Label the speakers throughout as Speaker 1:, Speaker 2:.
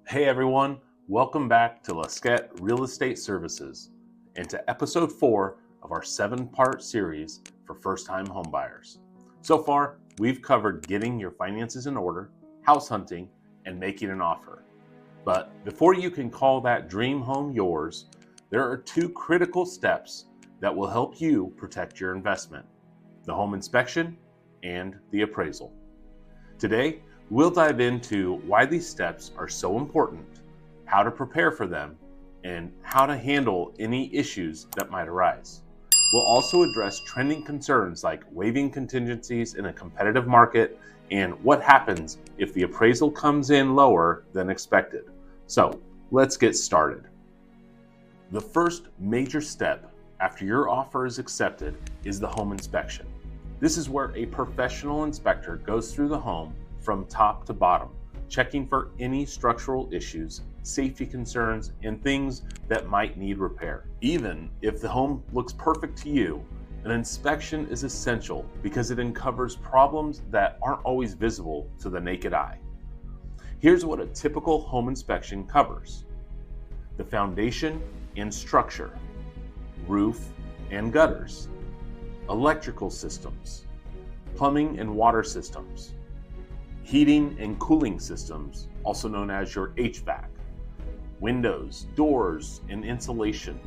Speaker 1: Hey everyone, welcome back to Lesquette Real Estate Services and to episode 4 of our 7-part series for first-time homebuyers. So far, we've covered getting your finances in order, house hunting, and making an offer. But before you can call that dream home yours, there are 2 critical steps that will help you protect your investment: the home inspection and the appraisal. Today, we'll dive into why these steps are so important, how to prepare for them, and how to handle any issues that might arise. We'll also address trending concerns like waiving contingencies in a competitive market and what happens if the appraisal comes in lower than expected. So, let's get started. The first major step after your offer is accepted is the home inspection. This is where a professional inspector goes through the home from top to bottom, checking for any structural issues, safety concerns, and things that might need repair. Even if the home looks perfect to you, an inspection is essential because it uncovers problems that aren't always visible to the naked eye. Here's what a typical home inspection covers: the foundation and structure, roof and gutters, electrical systems, plumbing and water systems, heating and cooling systems, also known as your HVAC, windows, doors, and insulation,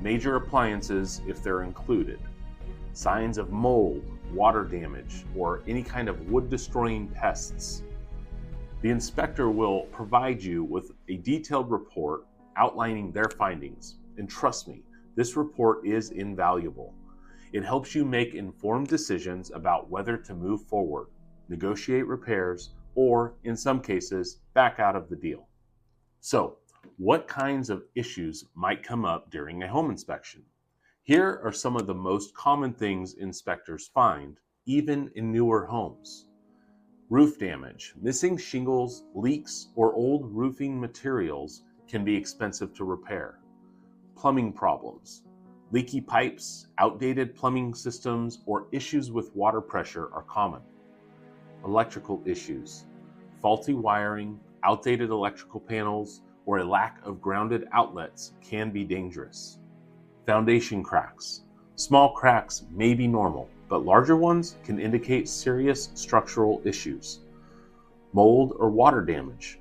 Speaker 1: major appliances if they're included, signs of mold, water damage, or any kind of wood-destroying pests. The inspector will provide you with a detailed report outlining their findings, and trust me, this report is invaluable. It helps you make informed decisions about whether to move forward, negotiate repairs, or in some cases, back out of the deal. So, what kinds of issues might come up during a home inspection? Here are some of the most common things inspectors find, even in newer homes. Roof damage. Missing shingles, leaks, or old roofing materials can be expensive to repair. Plumbing problems. Leaky pipes, outdated plumbing systems, or issues with water pressure are common. Electrical issues. Faulty wiring, outdated electrical panels, or a lack of grounded outlets can be dangerous. Foundation cracks. Small cracks may be normal, but larger ones can indicate serious structural issues. Mold or water damage.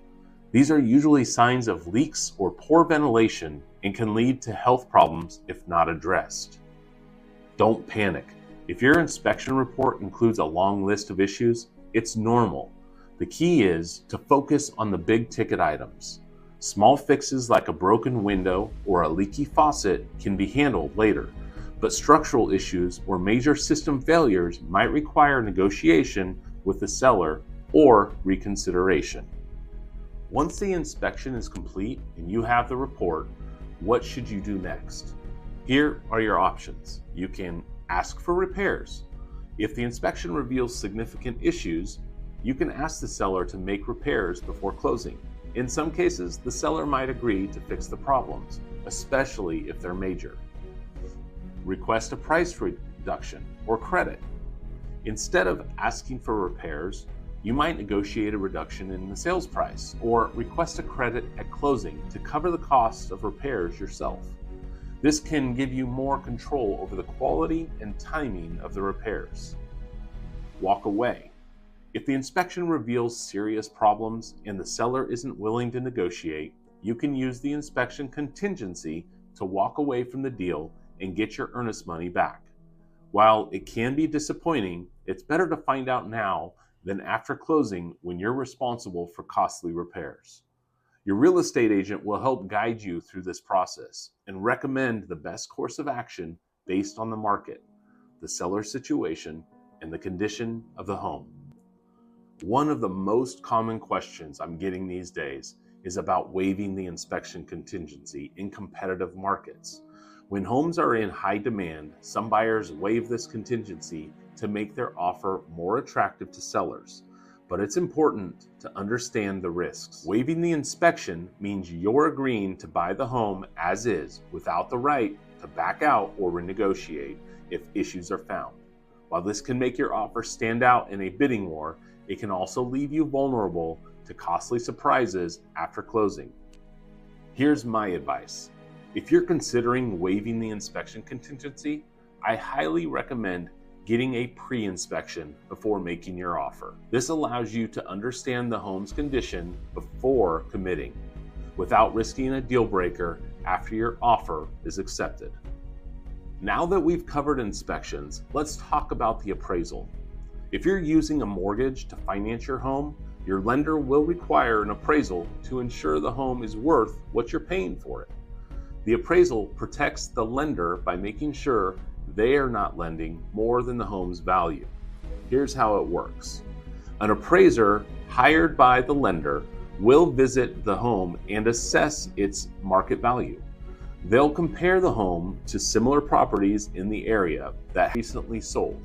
Speaker 1: These are usually signs of leaks or poor ventilation and can lead to health problems if not addressed. Don't panic. If your inspection report includes a long list of issues, it's normal. The key is to focus on the big ticket items. Small fixes like a broken window or a leaky faucet can be handled later, but structural issues or major system failures might require negotiation with the seller or reconsideration. Once the inspection is complete and you have the report, what should you do next? Here are your options. You can ask for repairs. If the inspection reveals significant issues, you can ask the seller to make repairs before closing. In some cases, the seller might agree to fix the problems, especially if they're major. Request a price reduction or credit. Instead of asking for repairs, you might negotiate a reduction in the sales price or request a credit at closing to cover the cost of repairs yourself. This can give you more control over the quality and timing of the repairs. Walk away. If the inspection reveals serious problems and the seller isn't willing to negotiate, you can use the inspection contingency to walk away from the deal and get your earnest money back. While it can be disappointing, it's better to find out now than after closing when you're responsible for costly repairs. Your real estate agent will help guide you through this process and recommend the best course of action based on the market, the seller's situation, and the condition of the home. One of the most common questions I'm getting these days is about waiving the inspection contingency in competitive markets. When homes are in high demand, some buyers waive this contingency to make their offer more attractive to sellers. But it's important to understand the risks. Waiving the inspection means you're agreeing to buy the home as is without the right to back out or renegotiate if issues are found. While this can make your offer stand out in a bidding war, it can also leave you vulnerable to costly surprises after closing. Here's my advice. If you're considering waiving the inspection contingency, I highly recommend getting a pre-inspection before making your offer. This allows you to understand the home's condition before committing, without risking a deal breaker after your offer is accepted. Now that we've covered inspections, let's talk about the appraisal. If you're using a mortgage to finance your home, your lender will require an appraisal to ensure the home is worth what you're paying for it. The appraisal protects the lender by making sure they are not lending more than the home's value. Here's how it works. An appraiser hired by the lender will visit the home and assess its market value. They'll compare the home to similar properties in the area that recently sold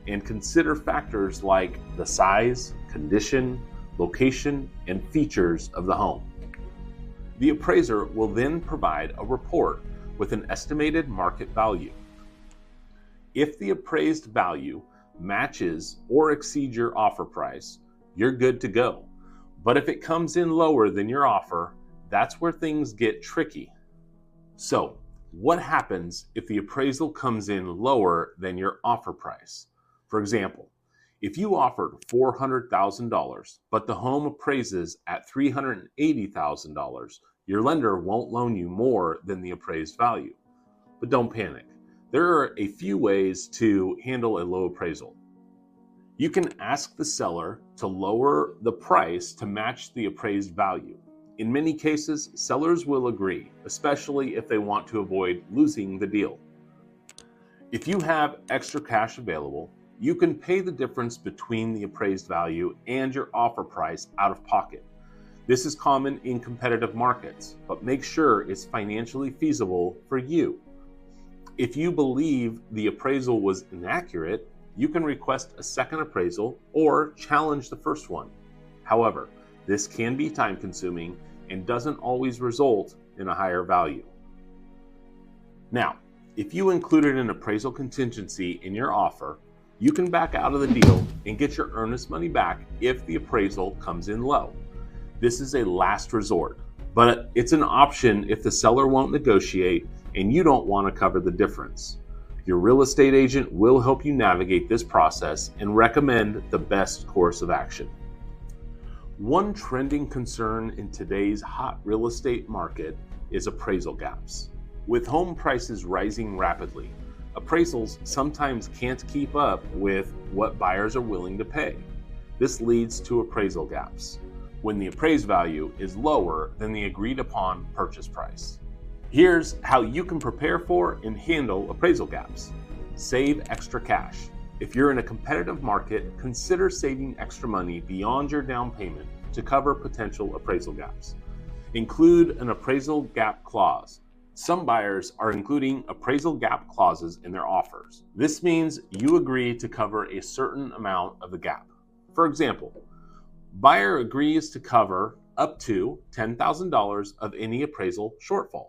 Speaker 1: and consider factors like the size, condition, location, and features of the home. The appraiser will then provide a report with an estimated market value. If the appraised value matches or exceeds your offer price, you're good to go. But if it comes in lower than your offer, that's where things get tricky. So, what happens if the appraisal comes in lower than your offer price? For example, if you offered $400,000, but the home appraises at $380,000, your lender won't loan you more than the appraised value. But don't panic. There are a few ways to handle a low appraisal. You can ask the seller to lower the price to match the appraised value. In many cases, sellers will agree, especially if they want to avoid losing the deal. If you have extra cash available, you can pay the difference between the appraised value and your offer price out of pocket. This is common in competitive markets, but make sure it's financially feasible for you. If you believe the appraisal was inaccurate, you can request a second appraisal or challenge the first one. However, this can be time-consuming and doesn't always result in a higher value. Now, if you included an appraisal contingency in your offer, you can back out of the deal and get your earnest money back if the appraisal comes in low. This is a last resort, but it's an option if the seller won't negotiate and you don't want to cover the difference. Your real estate agent will help you navigate this process and recommend the best course of action. One trending concern in today's hot real estate market is appraisal gaps. With home prices rising rapidly, appraisals sometimes can't keep up with what buyers are willing to pay. This leads to appraisal gaps when the appraised value is lower than the agreed upon purchase price. Here's how you can prepare for and handle appraisal gaps. Save extra cash. If you're in a competitive market, consider saving extra money beyond your down payment to cover potential appraisal gaps. Include an appraisal gap clause. Some buyers are including appraisal gap clauses in their offers. This means you agree to cover a certain amount of the gap. For example, buyer agrees to cover up to $10,000 of any appraisal shortfall.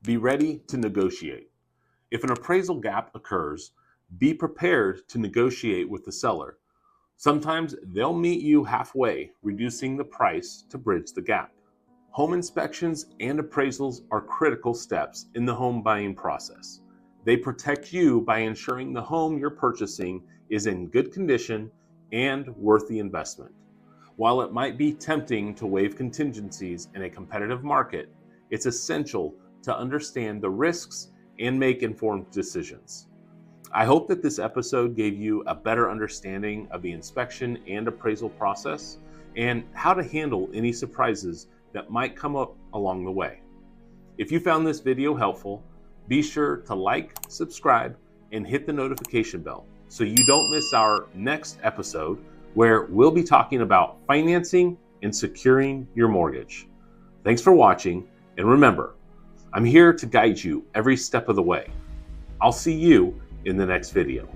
Speaker 1: Be ready to negotiate. If an appraisal gap occurs, be prepared to negotiate with the seller. Sometimes they'll meet you halfway, reducing the price to bridge the gap. Home inspections and appraisals are critical steps in the home buying process. They protect you by ensuring the home you're purchasing is in good condition and worth the investment. While it might be tempting to waive contingencies in a competitive market, it's essential to understand the risks and make informed decisions. I hope that this episode gave you a better understanding of the inspection and appraisal process and how to handle any surprises that might come up along the way. If you found this video helpful, be sure to like, subscribe, and hit the notification bell so you don't miss our next episode where we'll be talking about financing and securing your mortgage. Thanks for watching, and remember, I'm here to guide you every step of the way. I'll see you in the next video.